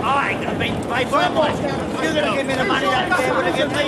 I ain't gonna pay for it, boy. You're gonna give me the money that they're gonna give me.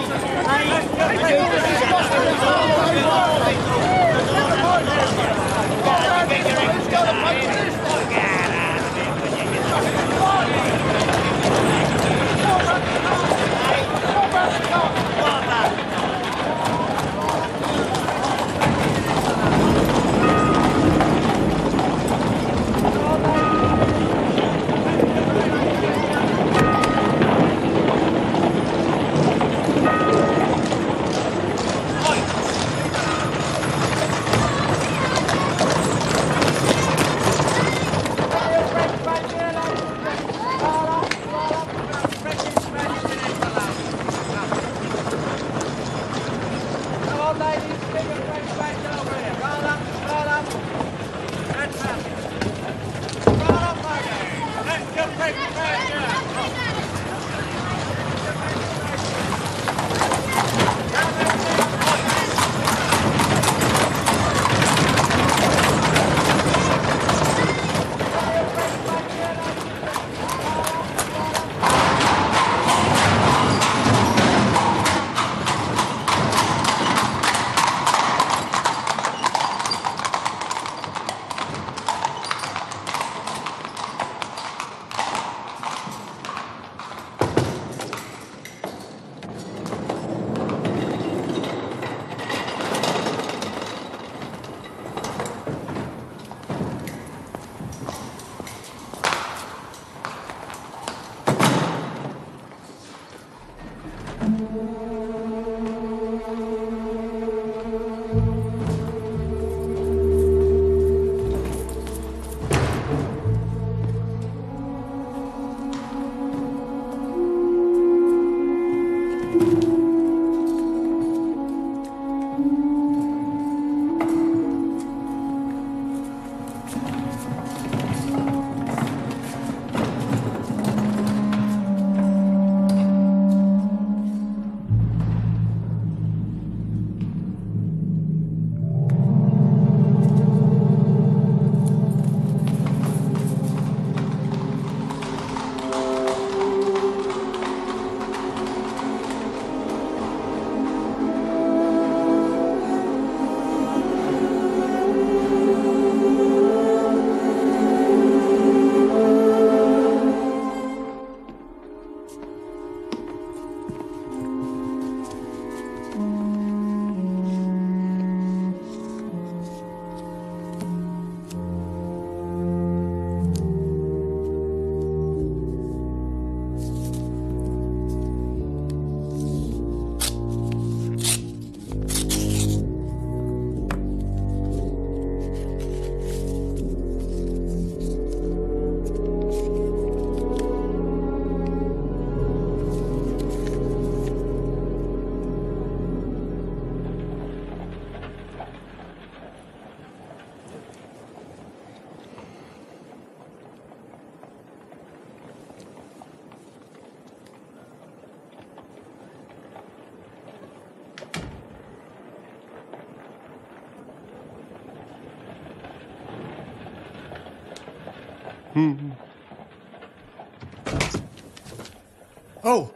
Oh,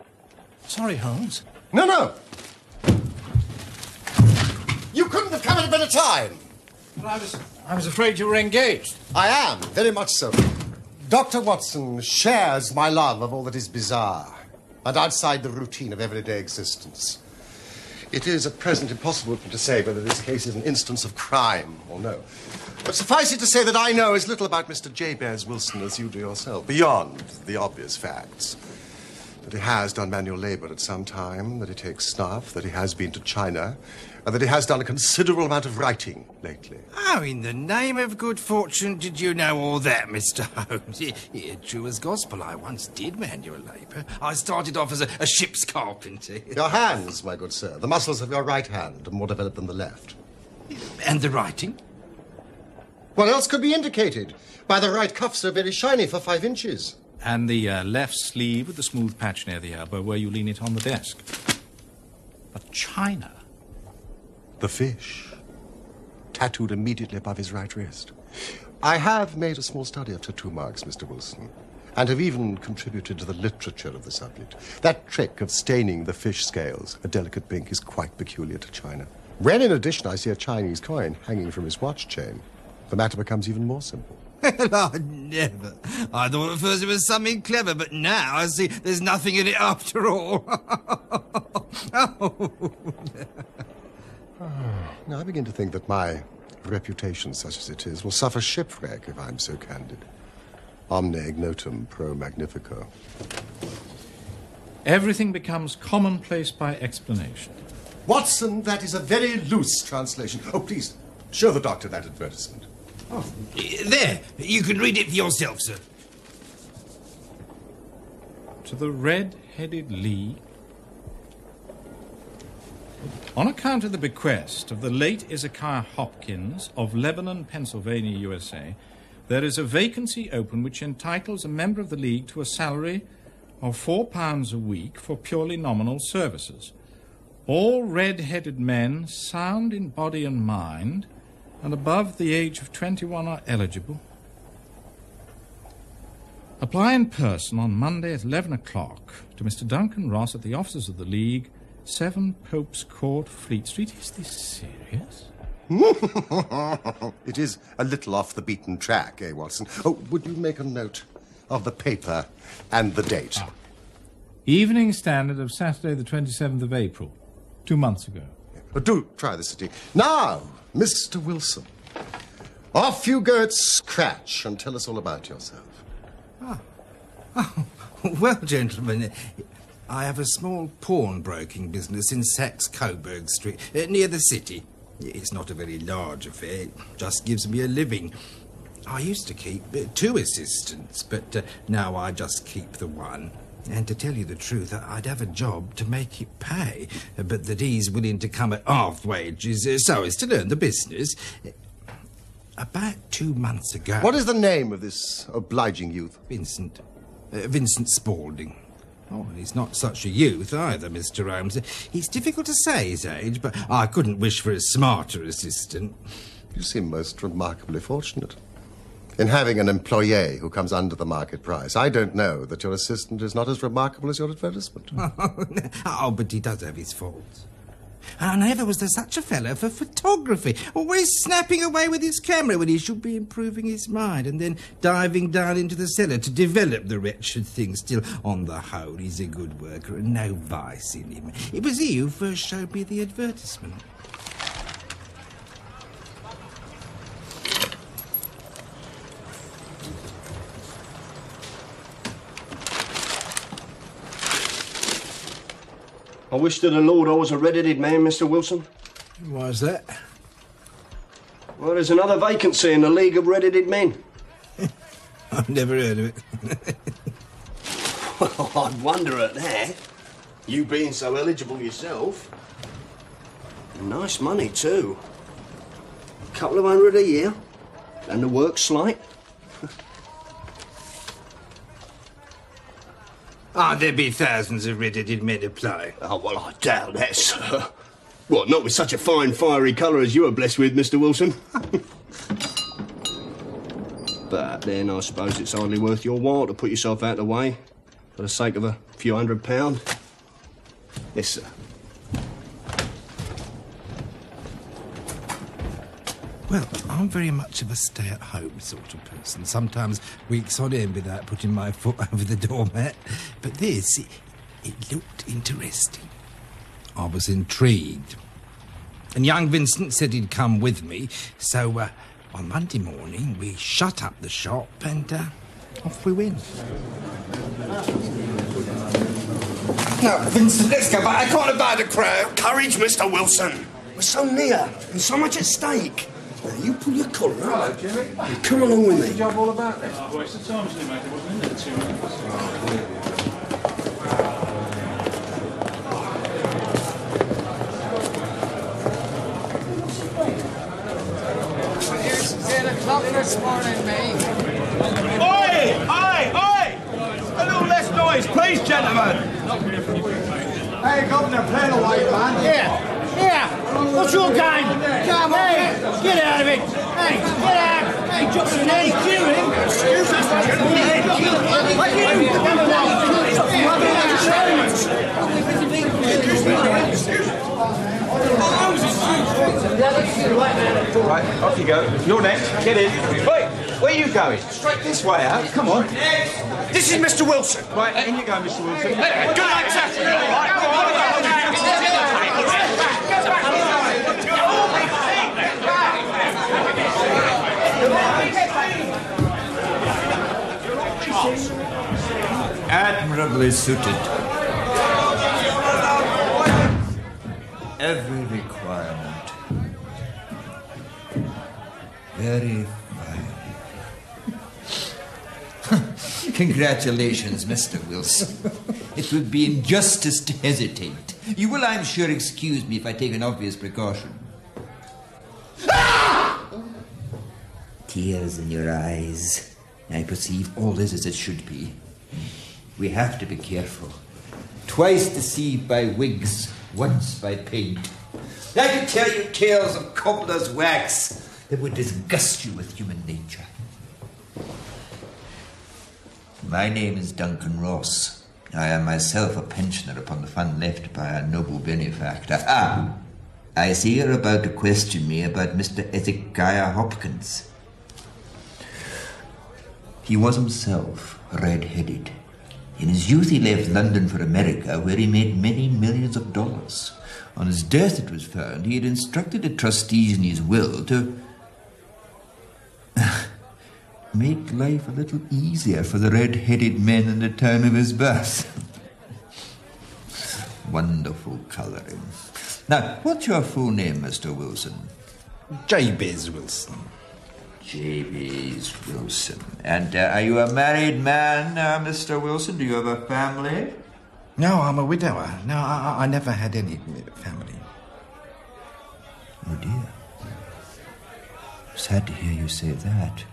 sorry, Holmes. No. You couldn't have come at a better time. But I was afraid you were engaged. I am, very much so. Dr. Watson shares my love of all that is bizarre and outside the routine of everyday existence. It is at present impossible for me to say whether this case is an instance of crime or no. But suffice it to say that I know as little about Mr. Jabez Wilson as you do yourself, beyond the obvious facts. That he has done manual labor at some time, that he takes snuff, that he has been to China, and that he has done a considerable amount of writing lately. How in the name of good fortune did you know all that, Mr. Holmes? You're true as gospel. I once did manual labour. I started off as a ship's carpenter. Your hands, my good sir. The muscles of your right hand are more developed than the left. And the writing? What else could be indicated by the right cuff so very shiny for 5 inches? And the left sleeve with the smooth patch near the elbow where you lean it on the desk. But China? The fish. tattooed immediately above his right wrist. I have made a small study of tattoo marks, Mr. Wilson, and have even contributed to the literature of the subject. That trick of staining the fish scales a delicate pink is quite peculiar to China. When, in addition, I see a Chinese coin hanging from his watch chain, the matter becomes even more simple. Well, I never. I thought at first it was something clever, but now I see there's nothing in it after all. Now, I begin to think that my reputation, such as it is, will suffer shipwreck if I'm so candid. Omne ignotum pro magnifico. Everything becomes commonplace by explanation. Watson, that is a very loose translation. Oh, please, show the doctor that advertisement. Oh, there, you can read it for yourself, sir. To the Red-Headed League. On account of the bequest of the late Ezekiah Hopkins of Lebanon, Pennsylvania, USA, there is a vacancy open which entitles a member of the League to a salary of £4 a week for purely nominal services. All red-headed men, sound in body and mind, and above the age of 21 are eligible. Apply in person on Monday at 11 o'clock to Mr. Duncan Ross at the offices of the League, 7 Pope's Court, Fleet Street. Is this serious? It is a little off the beaten track, eh, Watson? Oh, would you make a note of the paper and the date? Evening Standard of Saturday the 27th of April, 2 months ago. Do try the city. Now, Mr. Wilson, off you go at scratch and tell us all about yourself. Oh, well, gentlemen, I have a small pawnbroking business in Saxe-Coburg Street, near the city. It's not a very large affair, it just gives me a living. I used to keep 2 assistants, but now I just keep the one. And to tell you the truth, I'd have a job to make it pay, but that he's willing to come at half wages so as to learn the business. About 2 months ago... What is the name of this obliging youth? Vincent. Vincent Spaulding. Oh, and he's not such a youth either, Mr. Holmes. It's difficult to say his age, but I couldn't wish for a smarter assistant. You seem most remarkably fortunate in having an employee who comes under the market price. I don't know that your assistant is not as remarkable as your advertisement. Oh, but he does have his faults. And never was there such a fellow for photography, always snapping away with his camera when he should be improving his mind, and then diving down into the cellar to develop the wretched thing. Still, on the whole, he's a good worker and no vice in him. It was he who first showed me the advertisement. I wish to the Lord I was a red-headed man, Mr. Wilson. Why's that? Well, there's another vacancy in the League of Red-Headed Men. I've never heard of it. Well, I'd wonder at that. You being so eligible yourself. Nice money, too. A couple of $100 a year. And the work's slight. There'd be thousands of red-headed men apply. Oh, well, I doubt that, sir. What, not with such a fine, fiery colour as you are blessed with, Mr. Wilson? But then I suppose it's hardly worth your while to put yourself out of the way for the sake of a few £100. Yes, sir. Well, I'm very much of a stay-at-home sort of person. Sometimes weeks on end without putting my foot over the doormat. But this, it looked interesting. I was intrigued. And young Vincent said he'd come with me. So, on Monday morning, we shut up the shop and off we went. No, Vincent, let's go back. I can't abide a crowd. Courage, Mr. Wilson. We're so near and so much at stake. Now, you pull your collar up. Hello, Jimmy. Come along with me. What's the job all about then? Oh, waste of time, mate. It wasn't in there 2 minutes. It's 10 o'clock this morning, mate. Oi! Oi! A little less noise, please, gentlemen. Hey, Governor, play the white man. Here. What's your game? Come on. Get out of it! Hey, get out! Hey, Johnson, hey, cue him! Excuse us! Right, off you go. You're next. Get in. Wait, where are you going? Straight this way out. Come on. This is Mr. Wilson. Right, in you go, Mr. Wilson. Good night, sir. Admirably suited. Every requirement. Very fine. Congratulations, Mr. Wilson. It would be injustice to hesitate. You will, I'm sure, excuse me if I take an obvious precaution. Tears in your eyes. I perceive all is as it should be. We have to be careful. Twice deceived by wigs, once by paint. I could tell you tales of cobbler's wax that would disgust you with human nature. My name is Duncan Ross. I am myself a pensioner upon the fund left by a noble benefactor. Ah, I see you're about to question me about Mr. Ezekiah Hopkins. He was himself red-headed. In his youth he left London for America, where he made many millions of dollars. On his death, it was found, he had instructed the trustees in his will to make life a little easier for the red-headed men in the town of his birth. Wonderful colouring. Now, what's your full name, Mr. Wilson? Jéibèz Wilson. Jéibèz Wilson. And are you a married man, Mr. Wilson? Do you have a family? No, I'm a widower. No, I never had any family. Oh, dear. Sad to hear you say that.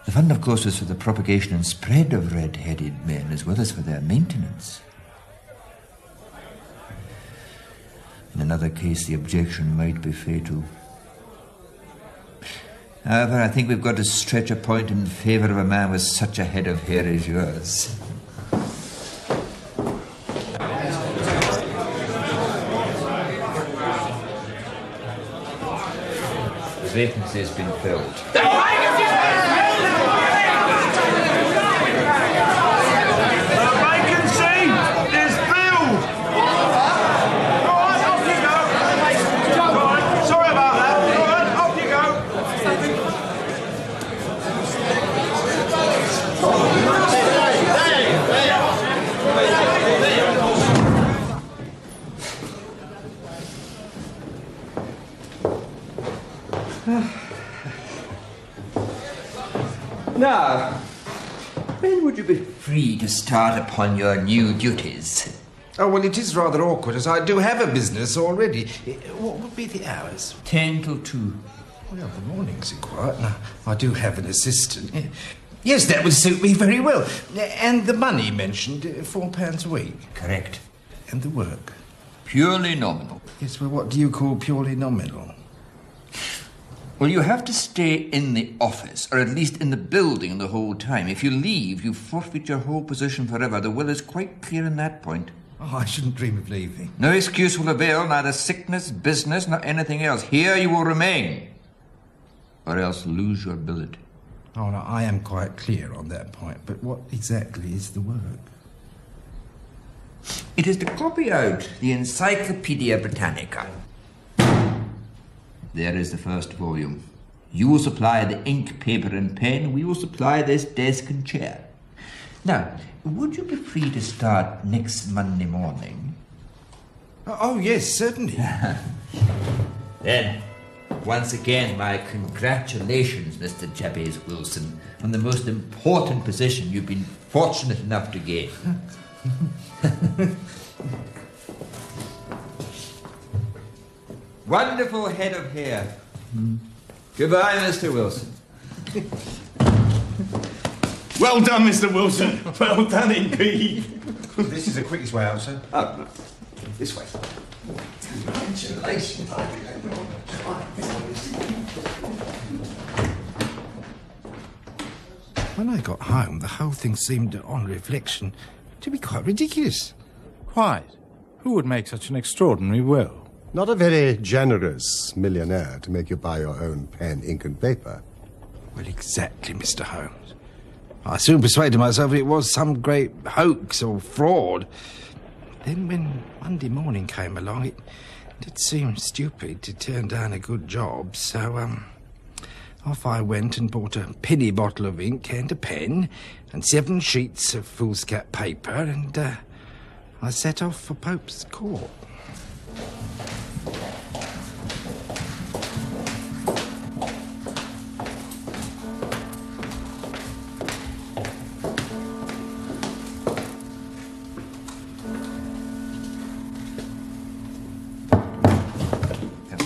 The fund, of course, was for the propagation and spread of red-headed men, as well as for their maintenance. In another case, the objection might be fatal. However, I think we've got to stretch a point in favour of a man with such a head of hair as yours. The vacancy has been filled. Now, when would you be free to start upon your new duties? Oh, well, it is rather awkward, as I do have a business already. What would be the hours? 10 till 2. Well, the mornings are quiet. Now, I do have an assistant. Yes, that would suit me very well. And the money mentioned, £4 a week. Correct. And the work? Purely nominal. Yes, well, what do you call purely nominal? Well, you have to stay in the office, or at least in the building the whole time. If you leave, you forfeit your whole position forever. The will is quite clear on that point. Oh, I shouldn't dream of leaving. No excuse will avail, neither sickness, business, nor anything else. Here you will remain, or else lose your billet. Oh, no, I am quite clear on that point, but what exactly is the work? It is to copy out the Encyclopaedia Britannica. There is the first volume. You will supply the ink, paper, and pen. We will supply this desk and chair. Now, would you be free to start next Monday morning? Oh, yes, certainly. Then, once again, my congratulations, Mr. Jéibèz Wilson, on the most important position you've been fortunate enough to gain. Wonderful head of hair. Goodbye, Mr. Wilson. Well done, Mr. Wilson. Well done indeed. This is the quickest way out, sir. Oh, no. This way. Congratulations. When I got home, the whole thing seemed, on reflection, to be quite ridiculous. Quite. Who would make such an extraordinary will? Not a very generous millionaire to make you buy your own pen, ink and paper. Well, exactly, Mr. Holmes. I soon persuaded myself it was some great hoax or fraud. Then when Monday morning came along, it did seem stupid to turn down a good job, so, off I went and bought a penny bottle of ink and a pen and 7 sheets of foolscap paper, and I set off for Pope's Court.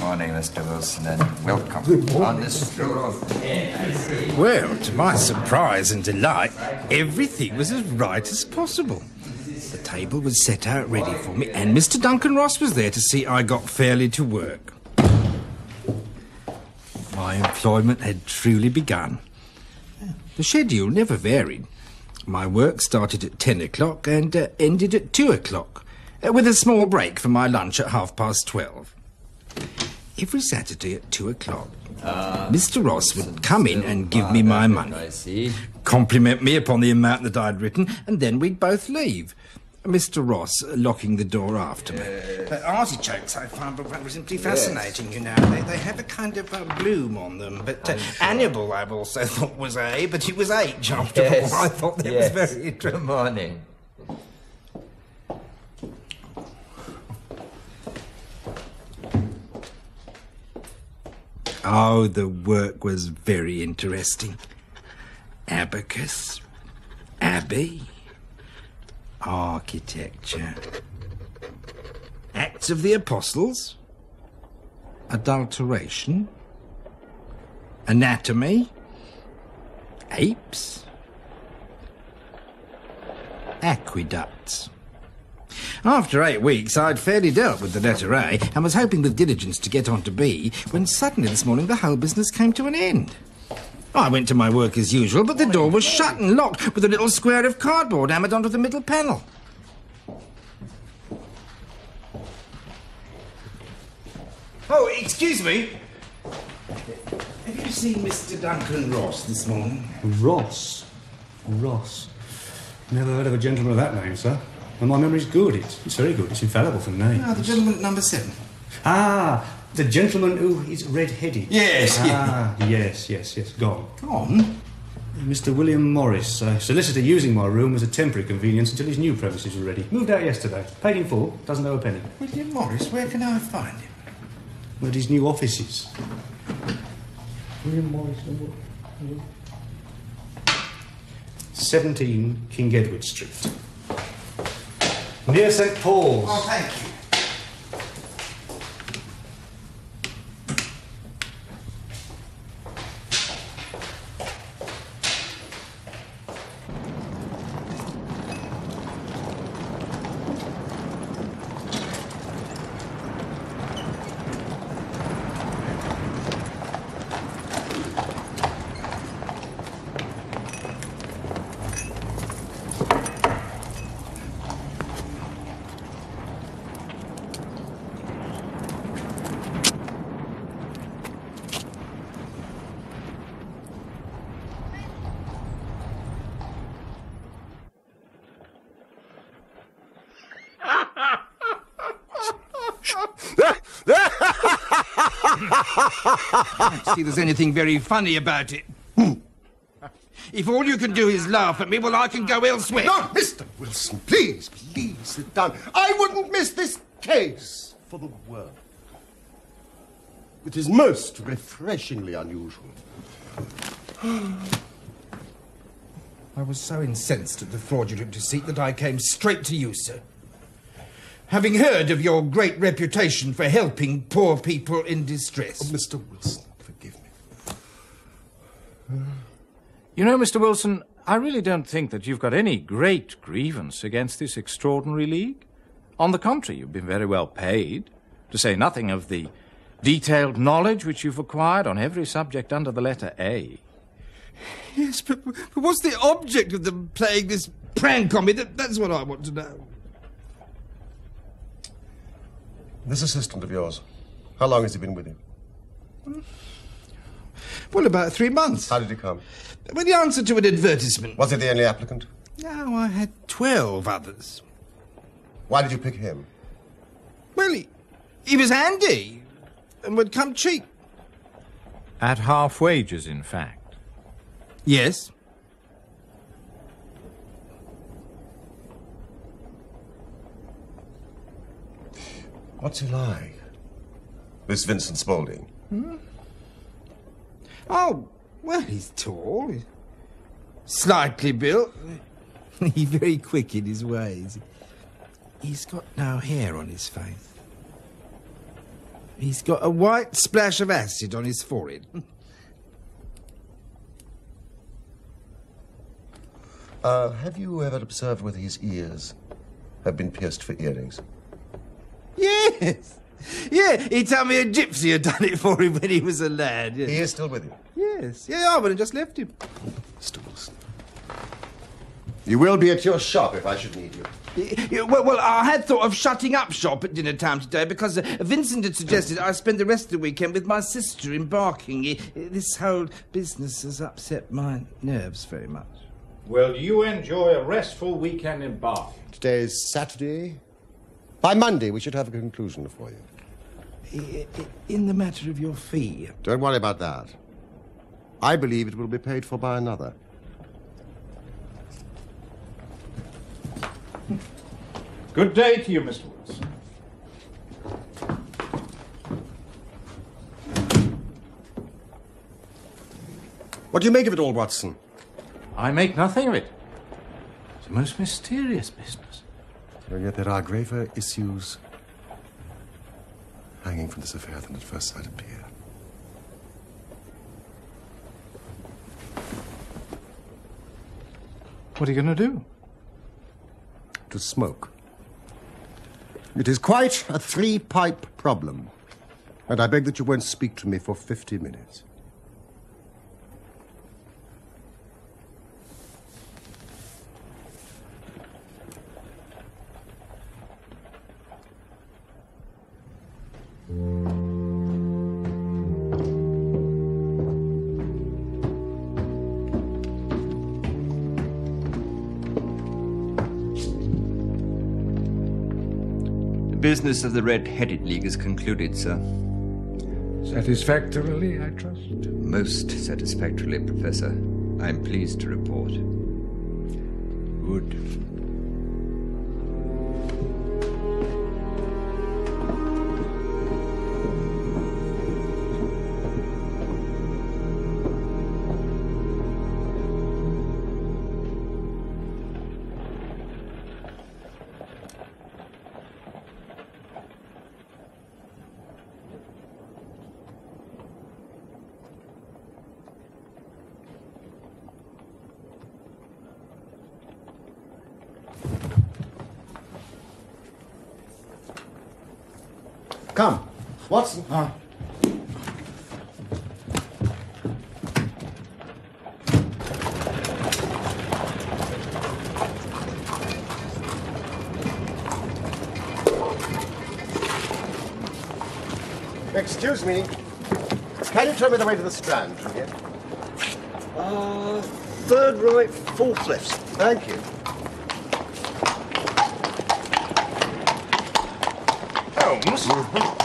Morning, Mr. Wilson, and welcome on this tour of air. Well, to my surprise and delight, everything was as right as possible. The table was set out ready for me, and Mr. Duncan Ross was there to see I got fairly to work. My employment had truly begun. The schedule never varied. My work started at 10 o'clock and ended at 2 o'clock, with a small break for my lunch at 12:30. Every Saturday at 2 o'clock, Mr. Ross would come in and give me my money, compliment me upon the amount that I'd written, and then we'd both leave. Mr. Ross locking the door after me. Artichokes I find simply fascinating, you know. They have a kind of bloom on them. But Annibal I've also thought was A, but it was H after all. I thought that was very interesting. Good morning. Oh, the work was very interesting. Abacus, abbey, architecture, Acts of the Apostles, adulteration, anatomy, apes, aqueducts. After 8 weeks, I'd fairly dealt with the letter A and was hoping with diligence to get on to B, when suddenly this morning the whole business came to an end. I went to my work as usual, but the door was shut and locked with a little square of cardboard hammered onto the middle panel. Oh, excuse me. Have you seen Mr. Duncan Ross this morning? Ross? Never heard of a gentleman of that name, sir. And my memory's good. It's very good. It's infallible for names. Ah, the gentleman at number 7. Ah, the gentleman who is red-headed. Yes, yes. Gone. Gone? Mr. William Morris, a solicitor using my room as a temporary convenience until his new premises were ready. Moved out yesterday. Paid in full. Doesn't owe a penny. William Morris? Where can I find him? Where his new office is. William Morris. 17 King Edward Street. Near St. Paul's. Oh, thank you. I don't see there's anything very funny about it. If all you can do is laugh at me, well, I can go elsewhere. No, Mr. Wilson, please sit down. I wouldn't miss this case for the world. It is most refreshingly unusual. I was so incensed at the fraudulent deceit that I came straight to you, sir. Having heard of your great reputation for helping poor people in distress. Oh, Mr. Wilson, forgive me. You know, Mr. Wilson, I really don't think that you've got any great grievance against this extraordinary league. On the contrary, you've been very well paid, to say nothing of the Detailed knowledge which you've acquired on every subject under the letter A. Yes, but what's the object of them playing this prank on me? That's what I want to know. This assistant of yours, how long has he been with you? Well, about 3 months. How did he come? With the answer to an advertisement. Was he the only applicant? No, I had 12 others. Why did you pick him? Well, he was handy and would come cheap. At half wages, in fact. Yes. What's he like? This Vincent Spaulding? Oh, well, he's tall, he's slightly built. He's very quick in his ways. He's got no hair on his face. He's got a white splash of acid on his forehead. Have you ever observed whether his ears have been pierced for earrings? Yes. Yeah, he told me a gypsy had done it for him when he was a lad. Yes. He is still with you? Yes. Yeah, I went and just left him. Mr. Wilson. You will be at your shop if I should need you. Well, I had thought of shutting up shop at dinner time today because Vincent had suggested I spend the rest of the weekend with my sister in Barking. This whole business has upset my nerves very much. Well, you enjoy a restful weekend in Bath. Today's Saturday. By Monday, we should have a conclusion for you. In the matter of your fee. Don't worry about that. I believe it will be paid for by another. Good day to you, Mr. Wilson. What do you make of it all, Watson? I make nothing of it. It's a most mysterious business. And yet there are graver issues hanging from this affair than at first sight appear. What are you going to do? To smoke. It is quite a three-pipe problem, and I beg that you won't speak to me for 50 minutes. The business of the Red-Headed League is concluded, sir. Satisfactorily, I trust? Most satisfactorily, Professor. I am pleased to report. Good. Come, Watson. Excuse me. Can you tell me the way to the Strand from here? Third right, fourth left. Thank you. Holmes?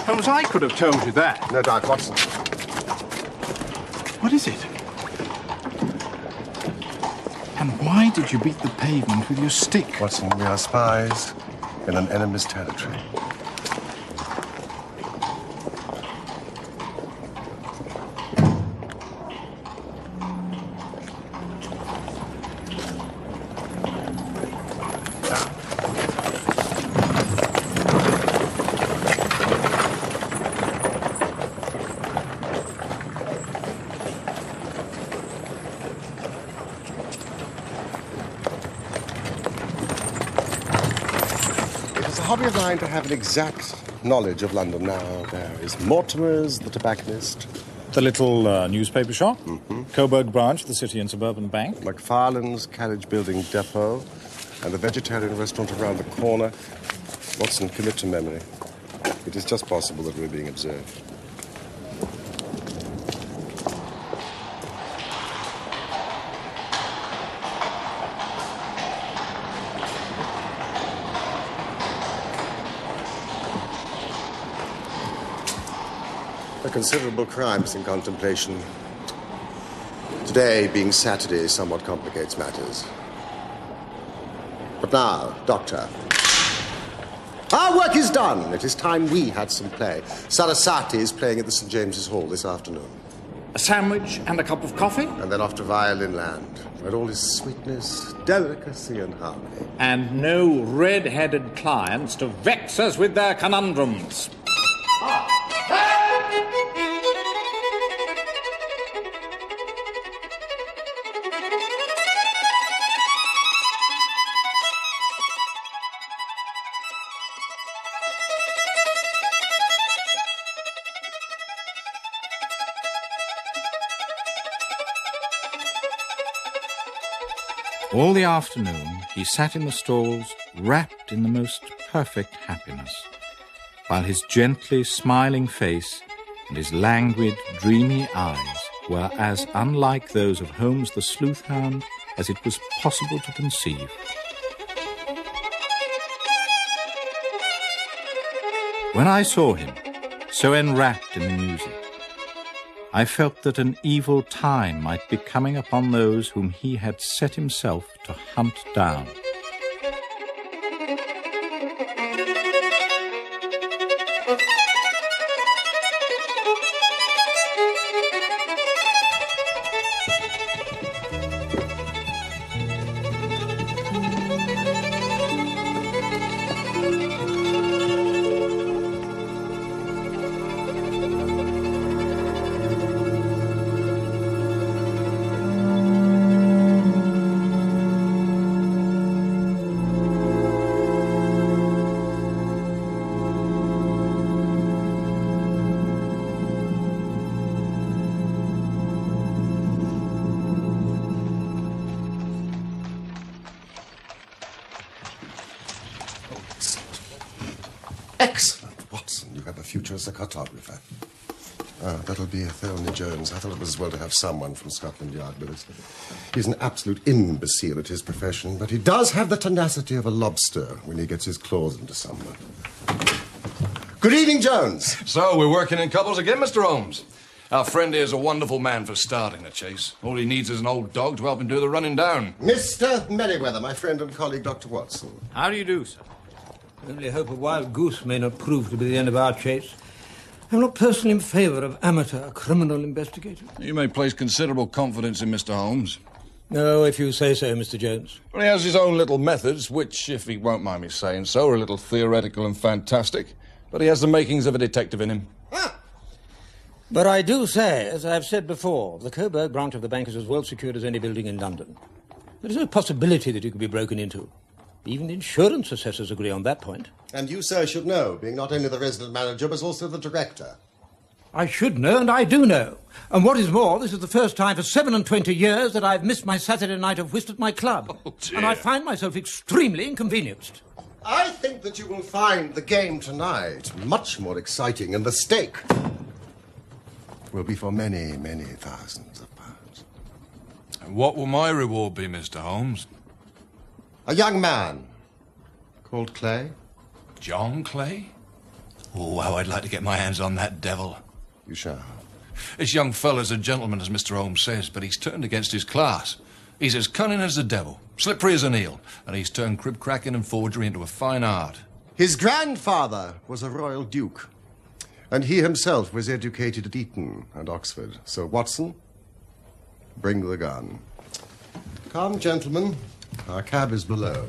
Holmes, I could have told you that. No doubt, Watson. What is it? And why did you beat the pavement with your stick? Watson, we are spies in an enemy's territory. Hobby of mine to have an exact knowledge of London now. There is Mortimer's, the tobacconist. The little newspaper shop. Mm-hmm. Coburg branch of the City and Suburban Bank. McFarlane's carriage building depot. And the vegetarian restaurant around the corner. Watson, commit to memory. It is just possible that we're being observed. A considerable crime is in contemplation. Today, being Saturday, somewhat complicates matters. But now, Doctor, our work is done. It is time we had some play. Sarasate is playing at the St. James's Hall this afternoon. A sandwich and a cup of coffee? And then off to Violin Land, where all is sweetness, delicacy and harmony. And no red-headed clients to vex us with their conundrums. All the afternoon he sat in the stalls, wrapped in the most perfect happiness, while his gently smiling face and his languid, dreamy eyes were as unlike those of Holmes the sleuth-hound as it was possible to conceive. When I saw him, so enwrapped in the music, I felt that an evil time might be coming upon those whom he had set himself to hunt down. Excellent, Watson. You have a future as a cartographer. Ah, that'll be Thorny Jones. I thought it was as well to have someone from Scotland Yard with us. He's an absolute imbecile at his profession, but he does have the tenacity of a lobster when he gets his claws into someone. Good evening, Jones. So, we're working in couples again, Mr. Holmes. Our friend here is a wonderful man for starting the chase. All he needs is an old dog to help him do the running down. Mr. Merriweather, my friend and colleague, Dr. Watson. How do you do, sir? I only hope a wild goose may not prove to be the end of our chase. I'm not personally in favour of amateur criminal investigators. You may place considerable confidence in Mr. Holmes. No, if you say so, Mr. Jones. Well, he has his own little methods, which, if he won't mind me saying so, are a little theoretical and fantastic. But he has the makings of a detective in him. But I do say, as I've said before, the Coburg branch of the bank is as well secured as any building in London. There is no possibility that you can be broken into. Even the insurance assessors agree on that point. And you, sir, should know, being not only the resident manager, but also the director. I should know, and I do know. And what is more, this is the first time for 27 years that I've missed my Saturday night of whist at my club. Oh, dear. And I find myself extremely inconvenienced. I think that you will find the game tonight much more exciting, and the stake will be for many, many thousands of pounds. And what will my reward be, Mr. Holmes? A young man called Clay. John Clay? Oh, how I'd like to get my hands on that devil. You shall. This young fella's a gentleman, as Mr. Holmes says, but he's turned against his class. He's as cunning as the devil, slippery as an eel, and he's turned crib-cracking and forgery into a fine art. His grandfather was a royal duke, and he himself was educated at Eton and Oxford. So, Watson, bring the gun. Come, gentlemen. Our cab is below.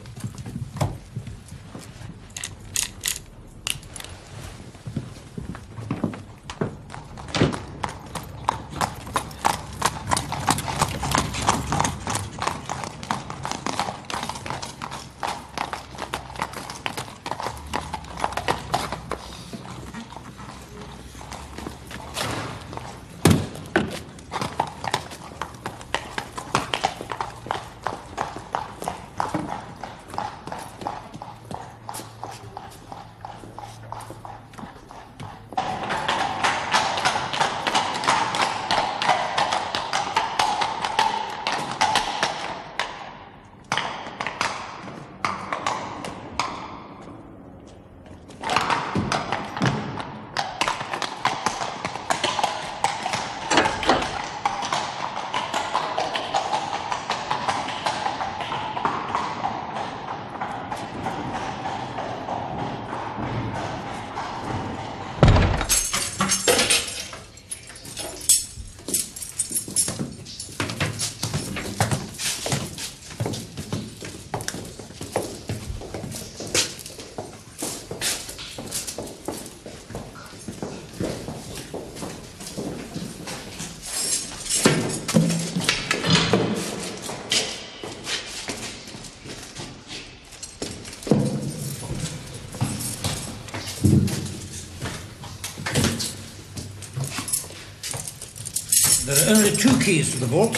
There are only 2 keys to the vault.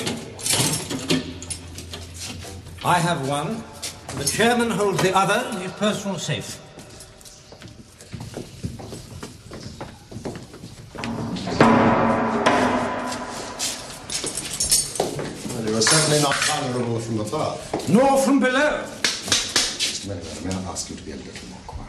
I have one. The chairman holds the other in his personal safe. Well, you are certainly not vulnerable from above. Nor from below. Mr. Merriweather, may I ask you to be a little more quiet?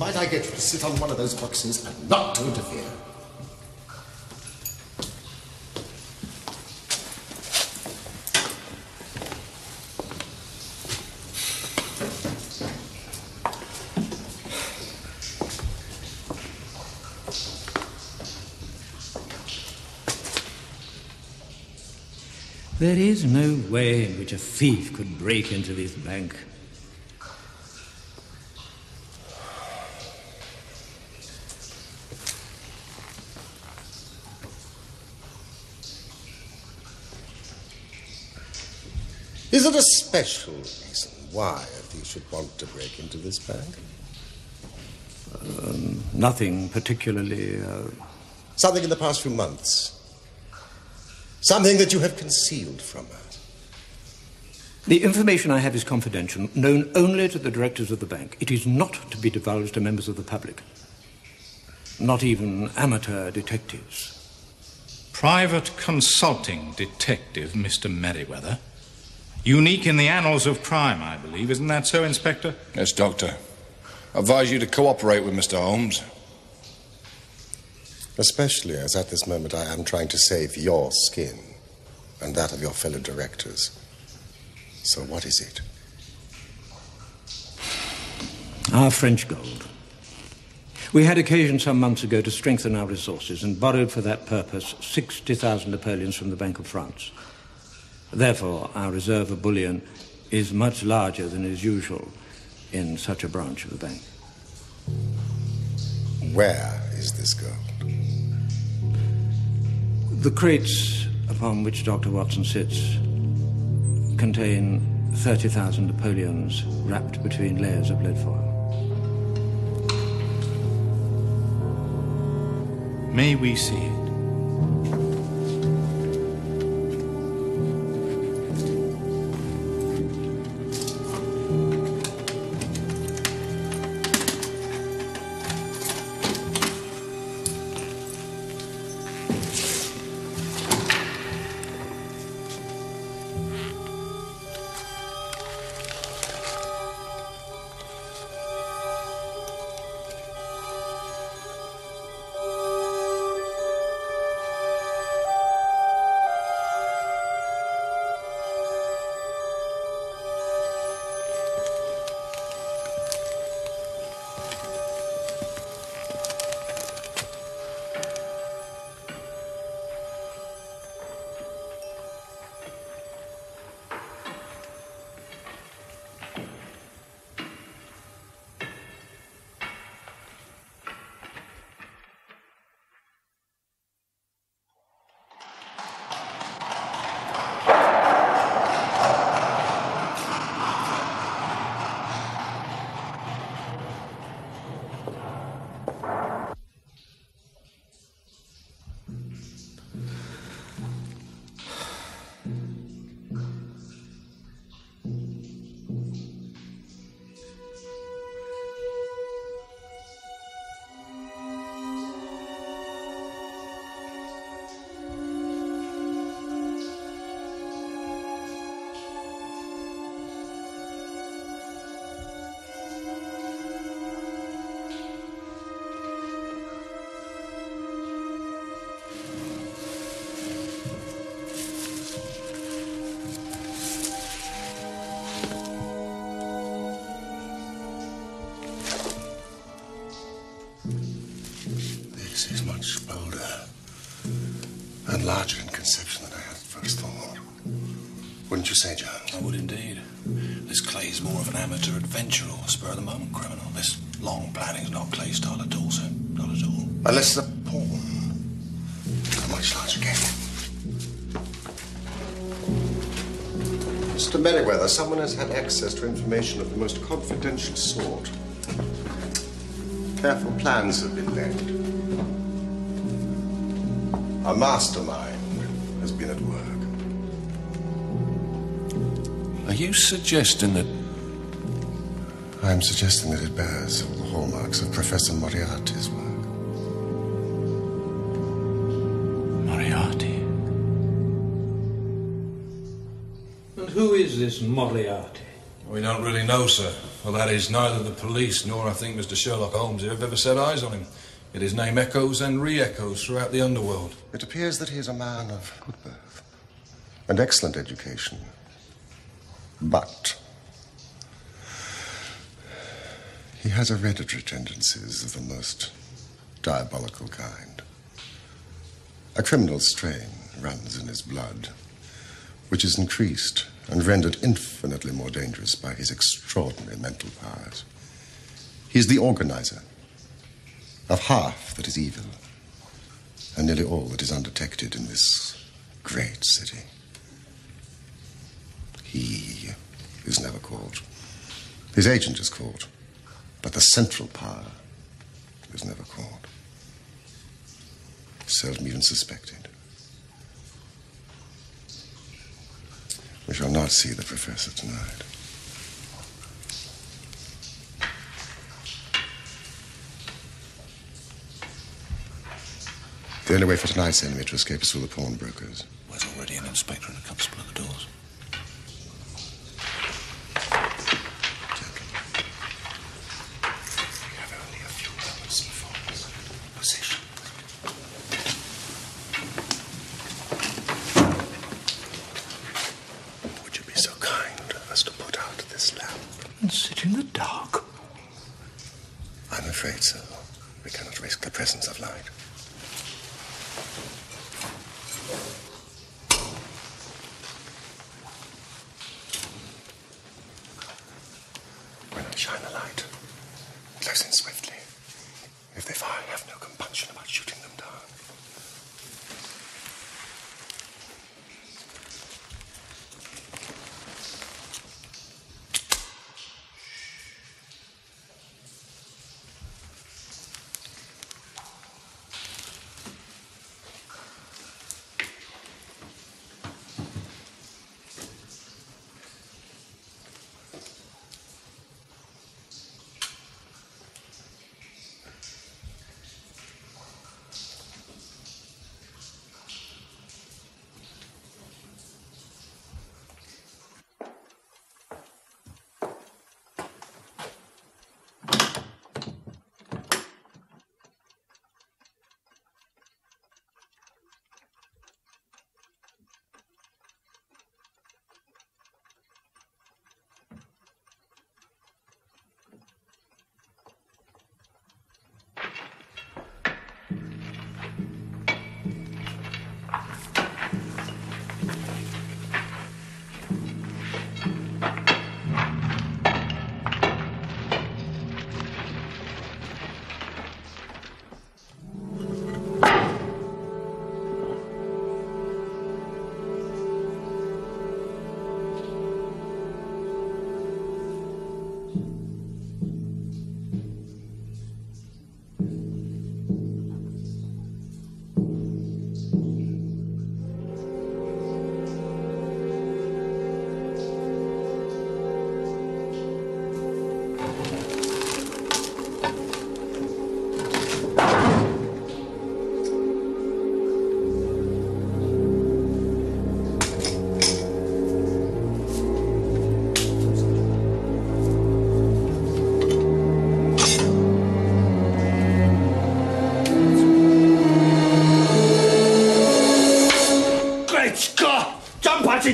Might I get you to sit on one of those boxes and not to interfere? There is no way in which a thief could break into this bank. Is it a special reason why a thief should want to break into this bank? Nothing particularly... Something in the past few months? Something that you have concealed from us? The information I have is confidential, known only to the directors of the bank. It is not to be divulged to members of the public. Not even amateur detectives. Private consulting detective, Mr. Merriweather. Unique in the annals of crime, I believe. Isn't that so, Inspector? Yes, Doctor. I advise you to cooperate with Mr. Holmes. Especially as at this moment I am trying to save your skin and that of your fellow directors. So what is it? Our French gold. We had occasion some months ago to strengthen our resources and borrowed for that purpose 60,000 Napoleons from the Bank of France. Therefore, our reserve of bullion is much larger than is usual in such a branch of the bank. Where is this gold? The crates upon which Dr. Watson sits contain 30,000 Napoleons wrapped between layers of lead foil. May we see it? This is much bolder and larger in conception than I had first thought. Wouldn't you say, Jones? I would indeed. This Clay's more of an amateur adventurer or spur-of-the-moment criminal. This long planning's not Clay's style at all, sir. Not at all. Unless it's a pawn. Much larger again. Mr. Merriweather, someone has had access to information of the most confidential sort. Careful plans have been laid. A mastermind has been at work. Are you suggesting that... I'm suggesting that it bears all the hallmarks of Professor Moriarty's work. Moriarty? And who is this Moriarty? We don't really know, sir. Well, that is, neither the police nor, I think, Mr. Sherlock Holmes here have ever set eyes on him. Yet his name echoes and re-echoes throughout the underworld. It appears that he is a man of good birth and excellent education. But he has hereditary tendencies of the most diabolical kind. A criminal strain runs in his blood, which is increased and rendered infinitely more dangerous by his extraordinary mental powers. He is the organizer of half that is evil and nearly all that is undetected in this great city. He is never caught. His agent is caught, but the central power is never caught. Seldom even suspected. We shall not see the Professor tonight. The only way for tonight's enemy to escape is through the pawnbrokers. There's already an inspector and a constable at the doors. We have only a few moments before this position. Would you be so kind as to put out this lamp? And sit in the dark? I'm afraid so. We cannot risk the presence of light. Shine the light. Close in swiftly. If they fire, have no compunction about shooting them down.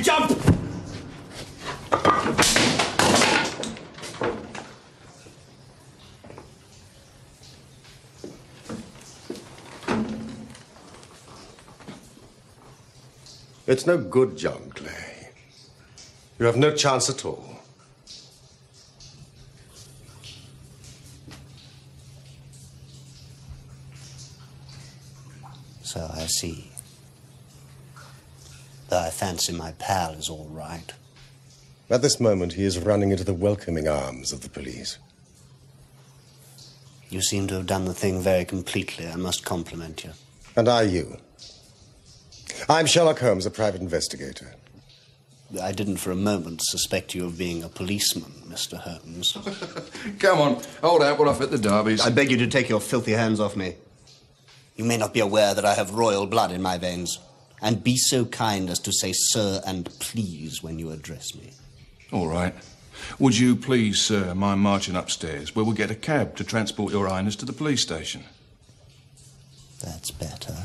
Jump! It's no good, John Clay. You have no chance at all. So I see. Though I fancy my pal is all right. At this moment, he is running into the welcoming arms of the police. You seem to have done the thing very completely. I must compliment you. And I you. I'm Sherlock Holmes, a private investigator. I didn't for a moment suspect you of being a policeman, Mr. Holmes. Come on, hold out, we're off at the Derbies. I beg you to take your filthy hands off me. You may not be aware that I have royal blood in my veins. And be so kind as to say sir and please when you address me. All right. Would you please, sir, mind marching upstairs where we'll get a cab to transport your highness to the police station? That's better.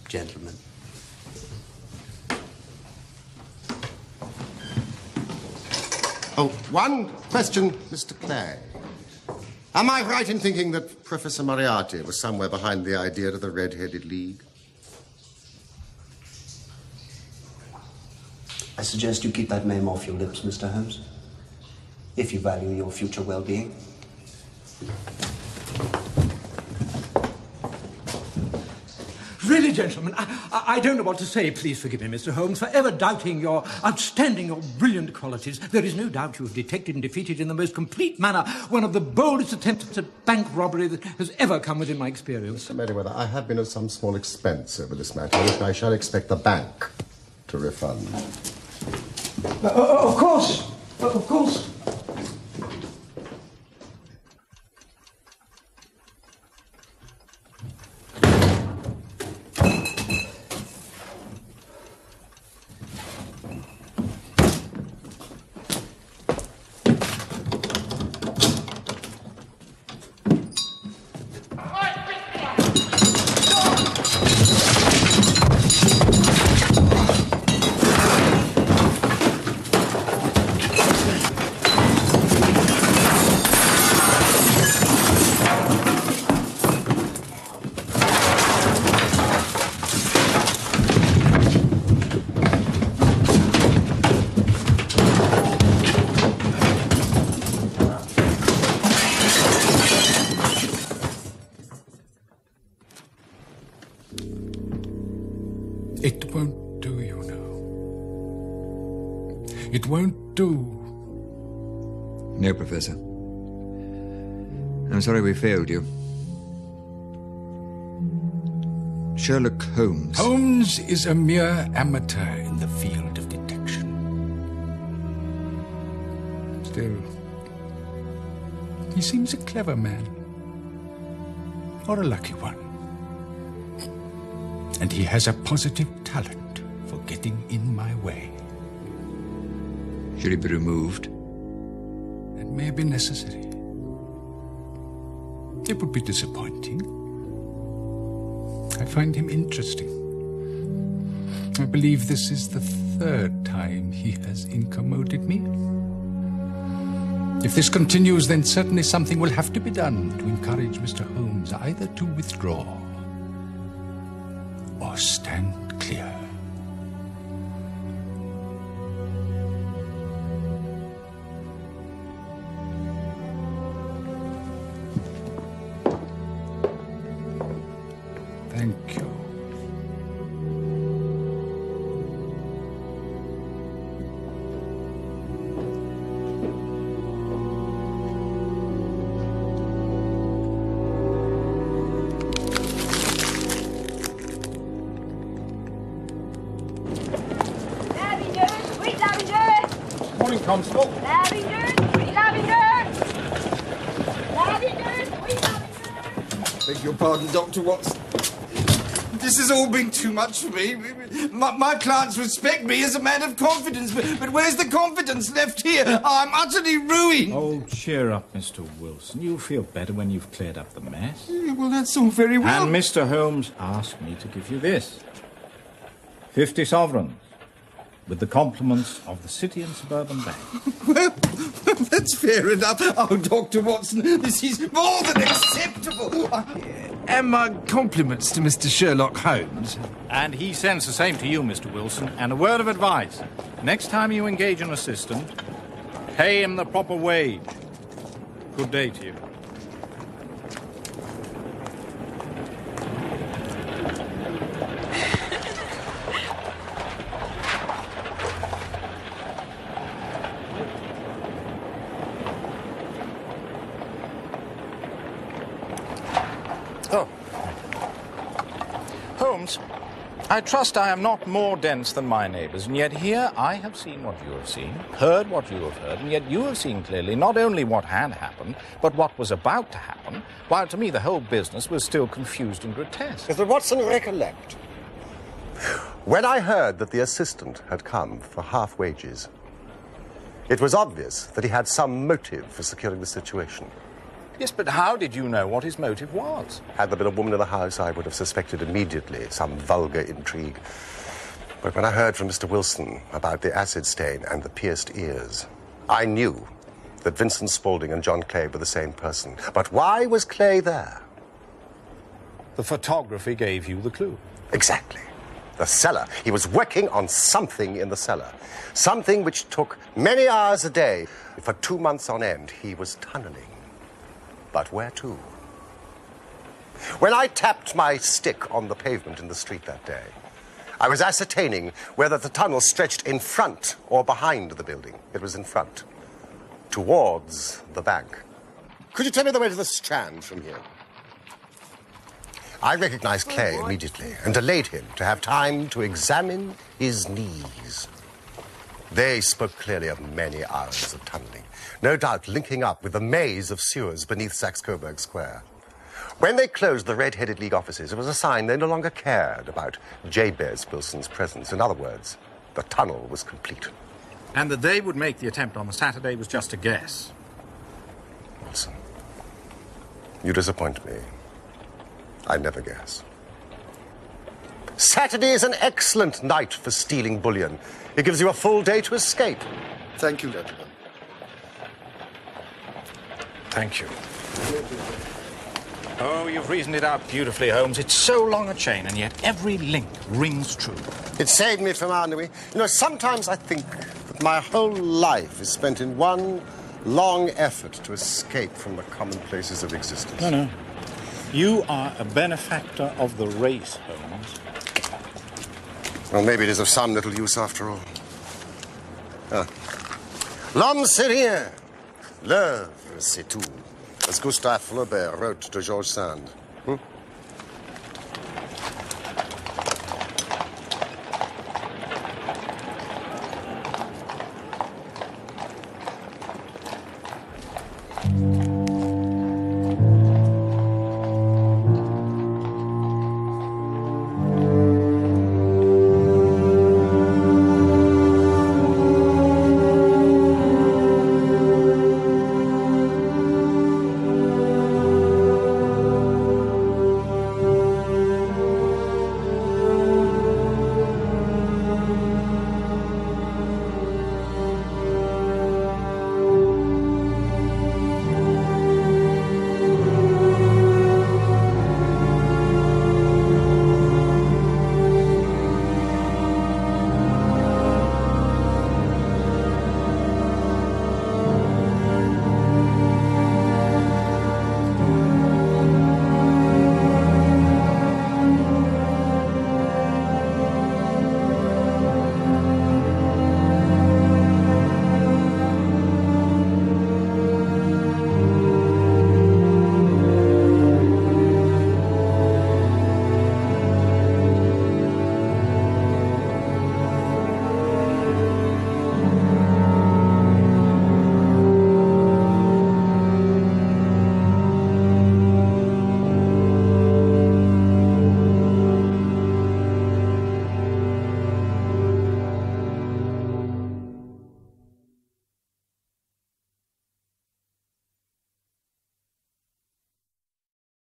Gentlemen. Oh, one question, Mr. Clay. Am I right in thinking that Professor Moriarty was somewhere behind the idea of the Red-Headed League? I suggest you keep that name off your lips, Mr. Holmes, if you value your future well-being. Really, gentlemen, I don't know what to say. Please forgive me, Mr. Holmes, for ever doubting your outstanding, your brilliant qualities. There is no doubt you have detected and defeated in the most complete manner one of the boldest attempts at bank robbery that has ever come within my experience. Mr. Merriweather, I have been at some small expense over this matter, which I shall expect the bank to refund. Of course. Of course. It won't do, you know. It won't do. No, Professor. I'm sorry we failed you. Sherlock Holmes. Holmes is a mere amateur in the field of detection. Still, he seems a clever man. Or a lucky one. And he has a positive talent for getting in my way. Should he be removed? It may be necessary. It would be disappointing. I find him interesting. I believe this is the third time he has incommoded me. If this continues, then certainly something will have to be done to encourage Mr. Holmes either to withdraw or stand clear. Thank you. Morning, Constable. Beg your pardon, Dr. Watson. This has all been too much for me. My clients respect me as a man of confidence, but where's the confidence left here? I'm utterly ruined. Oh, cheer up, Mr. Wilson. You'll feel better when you've cleared up the mess. Well, that's all very well. And Mr. Holmes asked me to give you this. 50 sovereigns, with the compliments of the City and Suburban Bank. Well, that's fair enough. Oh, Dr. Watson, this is more than acceptable. And my compliments to Mr. Sherlock Holmes. And he sends the same to you, Mr. Wilson. And a word of advice. Next time you engage an assistant, pay him the proper wage. Good day to you. Oh. Holmes, I trust I am not more dense than my neighbours, and yet here I have seen what you have seen, heard what you have heard, and yet you have seen clearly not only what had happened, but what was about to happen, while to me the whole business was still confused and grotesque. Mr. Watson, recollect. When I heard that the assistant had come for half wages, it was obvious that he had some motive for securing the situation. Yes, but how did you know what his motive was? Had there been a woman in the house, I would have suspected immediately some vulgar intrigue. But when I heard from Mr. Wilson about the acid stain and the pierced ears, I knew that Vincent Spaulding and John Clay were the same person. But why was Clay there? The photography gave you the clue. Exactly. The cellar. He was working on something in the cellar. Something which took many hours a day. For 2 months on end, he was tunneling. But where to? When I tapped my stick on the pavement in the street that day, I was ascertaining whether the tunnel stretched in front or behind the building. It was in front, towards the bank. Could you tell me the way to the Strand from here? I recognized Clay immediately and delayed him to have time to examine his knees. They spoke clearly of many hours of tunneling, no doubt linking up with the maze of sewers beneath Saxe-Coburg Square. When they closed the Red-Headed League offices, it was a sign they no longer cared about Jabez Wilson's presence. In other words, the tunnel was complete. And that they would make the attempt on the Saturday was just a guess. Wilson, you disappoint me. I never guess. Saturday is an excellent night for stealing bullion. It gives you a full day to escape. Thank you, gentlemen. Thank you. Oh, you've reasoned it out beautifully, Holmes. It's so long a chain, and yet every link rings true. It saved me from ennui. You know, sometimes I think that my whole life is spent in one long effort to escape from the commonplaces of existence. No. You are a benefactor of the race, Holmes. Well, maybe it is of some little use after all. L'homme c'est rien. L'œuvre c'est tout. As Gustave Flaubert wrote to George Sand.